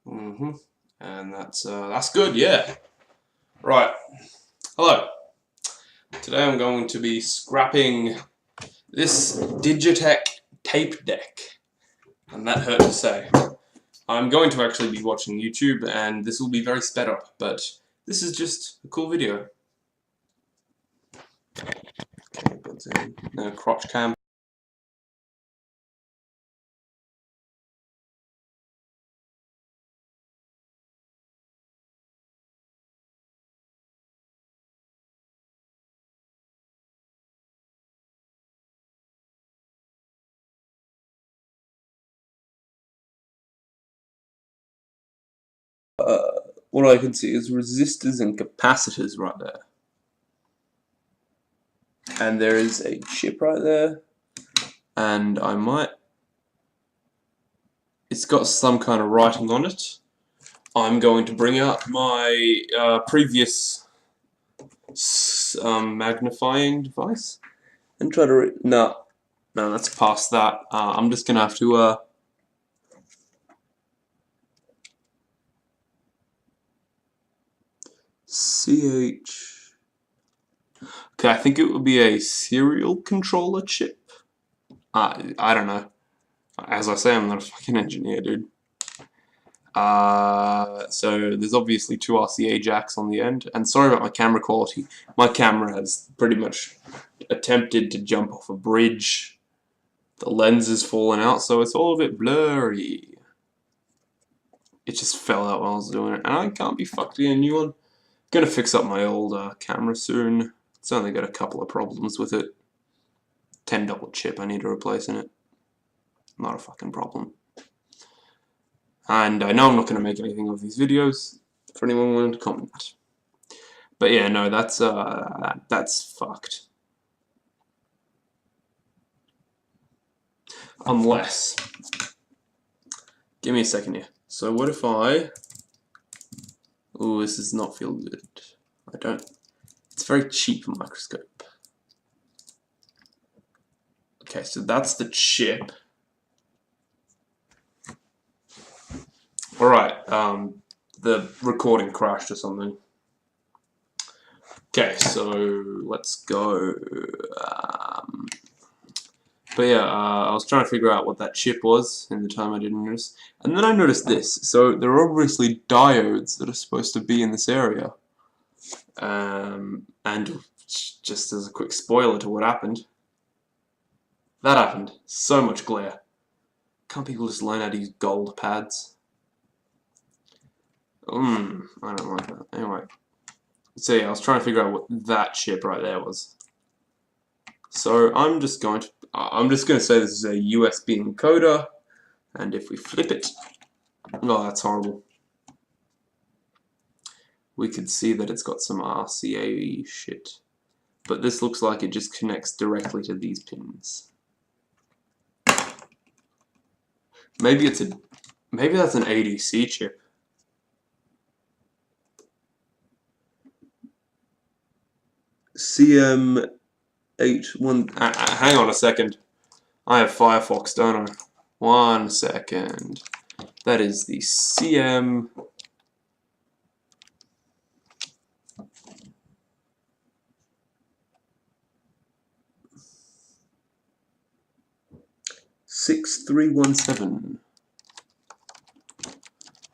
And that's good, yeah. Right. Hello. Today I'm going to be scrapping this Digitech tape deck. And that hurt to say. I'm going to actually be watching YouTube, and this will be very sped up, but this is just a cool video. Okay, buttons in. No crotch cam. What I can see is resistors and capacitors right there. And there is a chip right there. And it's got some kind of writing on it. I'm going to bring out my previous magnifying device and try to no, that's past that. I'm just gonna have to CH. Okay, I think it would be a serial controller chip. I don't know. As I say, I'm not a fucking engineer, dude. So there's obviously two RCA jacks on the end, and sorry about my camera quality. My camera has pretty much attempted to jump off a bridge. The lens is falling out, so it's all a bit blurry. It just fell out while I was doing it, and I can't be fucked getting a new one. Gonna fix up my old camera soon. It's only got a couple of problems with it. $10 chip I need to replace in it. Not a fucking problem. And I know I'm not going to make anything of these videos for anyone wanting to comment. But yeah, no, that's fucked. Unless, give me a second here. So what if I? Oh, this does not feel good. I don't. It's a very cheap microscope. Okay, so that's the chip. Alright, the recording crashed or something. Okay, so let's go. But yeah, I was trying to figure out what that chip was in the time I didn't notice. And then I noticed this. So there are obviously diodes that are supposed to be in this area. And just as a quick spoiler to what happened, that happened. So much glare. Can't people just learn how to use gold pads? I don't like that. Anyway, so yeah, I was trying to figure out what that chip right there was. So I'm just going to say this is a USB encoder, and if we flip it, oh, that's horrible. We could see that it's got some RCA shit, but this looks like it just connects directly to these pins. Maybe that's an ADC chip. CM81. Hang on a second. I have Firefox, don't I? 1 second. That is the CM. (6317).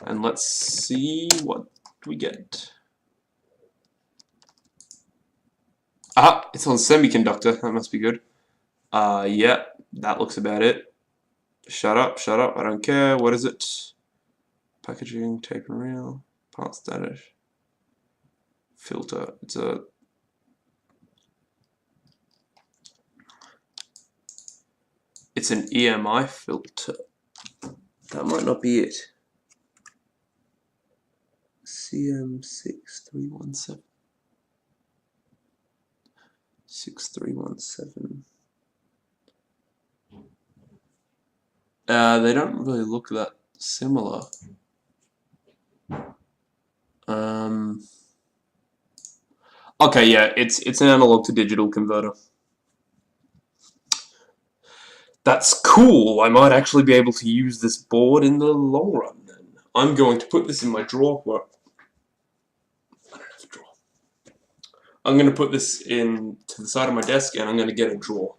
And let's see what we get. Ah, it's on semiconductor. That must be good. Yeah, that looks about it. Shut up, I don't care. What is it? Packaging, tape and reel, part status, filter. It's an EMI filter. That might not be it. CM6317. 6317. They don't really look that similar. Okay, yeah, it's an analog to digital converter. That's cool. I might actually be able to use this board in the long run then. I'm going to put this in my drawer. Well, I don't have a drawer. I'm going to put this in to the side of my desk, and I'm going to get a drawer.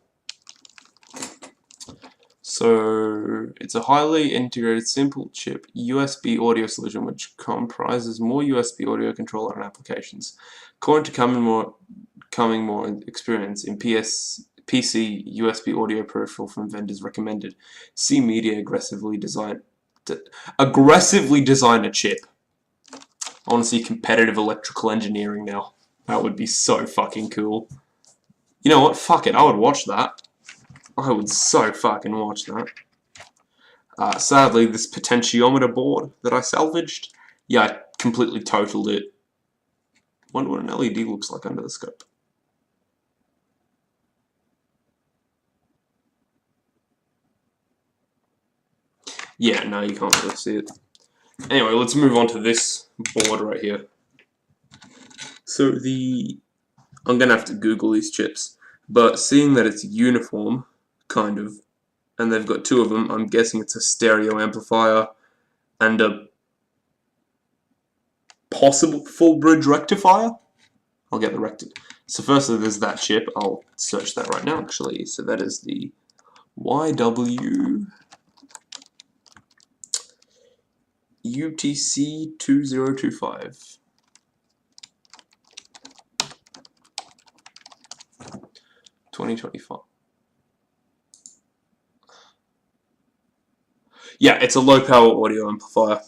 So it's a highly integrated, simple chip USB audio solution which comprises more USB audio controller and applications. According to coming more experience in PC USB audio peripheral from vendors recommended. See media aggressively design a chip. I want to see competitive electrical engineering now. That would be so fucking cool. You know what? Fuck it. I would watch that. I would so fucking watch that. Sadly, this potentiometer board that I salvaged, yeah, I completely totaled it. Wonder what an LED looks like under the scope. Yeah, no, you can't really see it. Anyway, let's move on to this board right here. So I'm gonna have to Google these chips, but seeing that it's uniform, kind of, and they've got two of them, I'm guessing it's a stereo amplifier and a possible full bridge rectifier. I'll get the rectifier. So firstly, there's that chip. I'll search that right now, actually. So that is the YW UTC 2025. Yeah, it's a low power audio amplifier.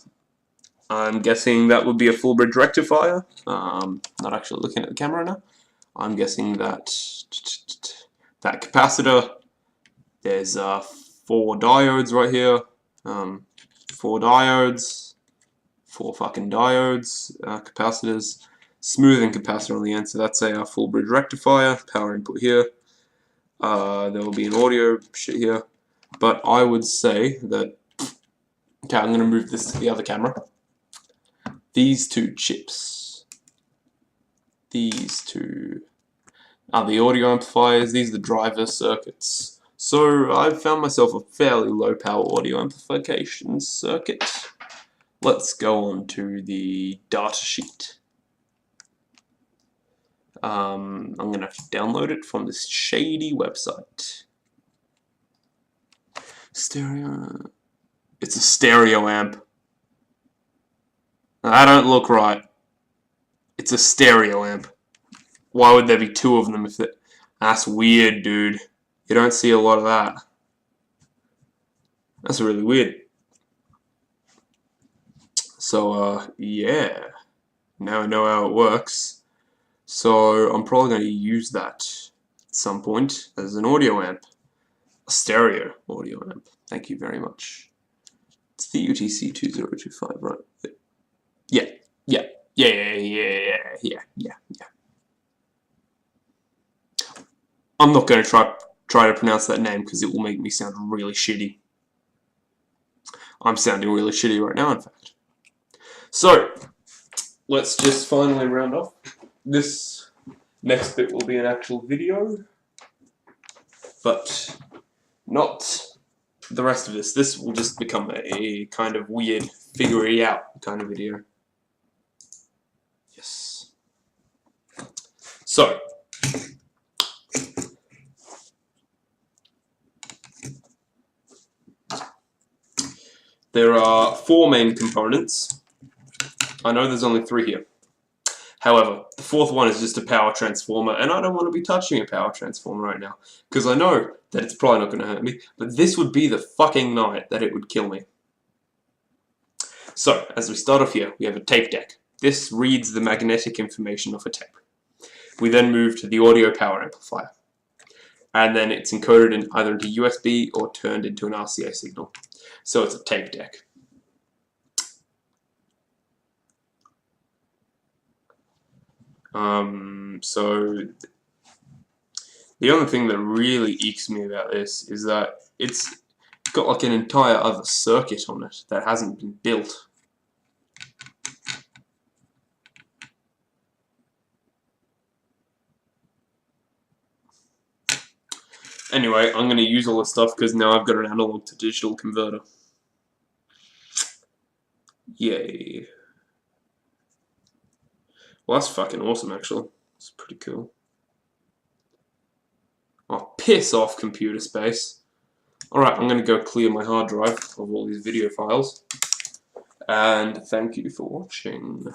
I'm guessing that would be a full bridge rectifier. Not actually looking at the camera now. I'm guessing that that capacitor. There's 4 diodes right here. 4 diodes. 4 fucking diodes. Capacitors. Smoothing capacitor on the end. So that's a full bridge rectifier. Power input here. There will be an audio shit here. But I would say that. Okay, I'm going to move this to the other camera. These two chips. These two are the audio amplifiers. These are the driver circuits. So I've found myself a fairly low power audio amplification circuit. Let's go on to the data sheet. I'm going to have to download it from this shady website. Stereo. It's a stereo amp. That don't look right. It's a stereo amp. Why would there be 2 of them if it... That's weird, dude. You don't see a lot of that. That's really weird. So, yeah. Now I know how it works. So, I'm probably going to use that at some point as an audio amp. A stereo audio amp. Thank you very much. It's the UTC 2025, right? Yeah. I'm not going to try to pronounce that name because it will make me sound really shitty. I'm sounding really shitty right now, in fact. So, let's just finally round off. This next bit will be an actual video, but not the rest of this. This will just become a kind of weird figure it out kind of video. Yes. So, there are 4 main components. I know there's only 3 here. However, the 4th one is just a power transformer, and I don't want to be touching a power transformer right now, because I know that it's probably not going to hurt me, but this would be the fucking night that it would kill me. So, as we start off here, we have a tape deck. This reads the magnetic information off a tape. We then move to the audio power amplifier, and then it's encoded in either into USB or turned into an RCA signal. So it's a tape deck. So the only thing that really ekes me about this is that it's got like an entire other circuit on it that hasn't been built. Anyway, I'm going to use all this stuff because now I've got an analog to digital converter. Yay. Well, that's fucking awesome, actually. It's pretty cool. Oh, piss off, computer space. Alright, I'm going to go clear my hard drive of all these video files. And thank you for watching.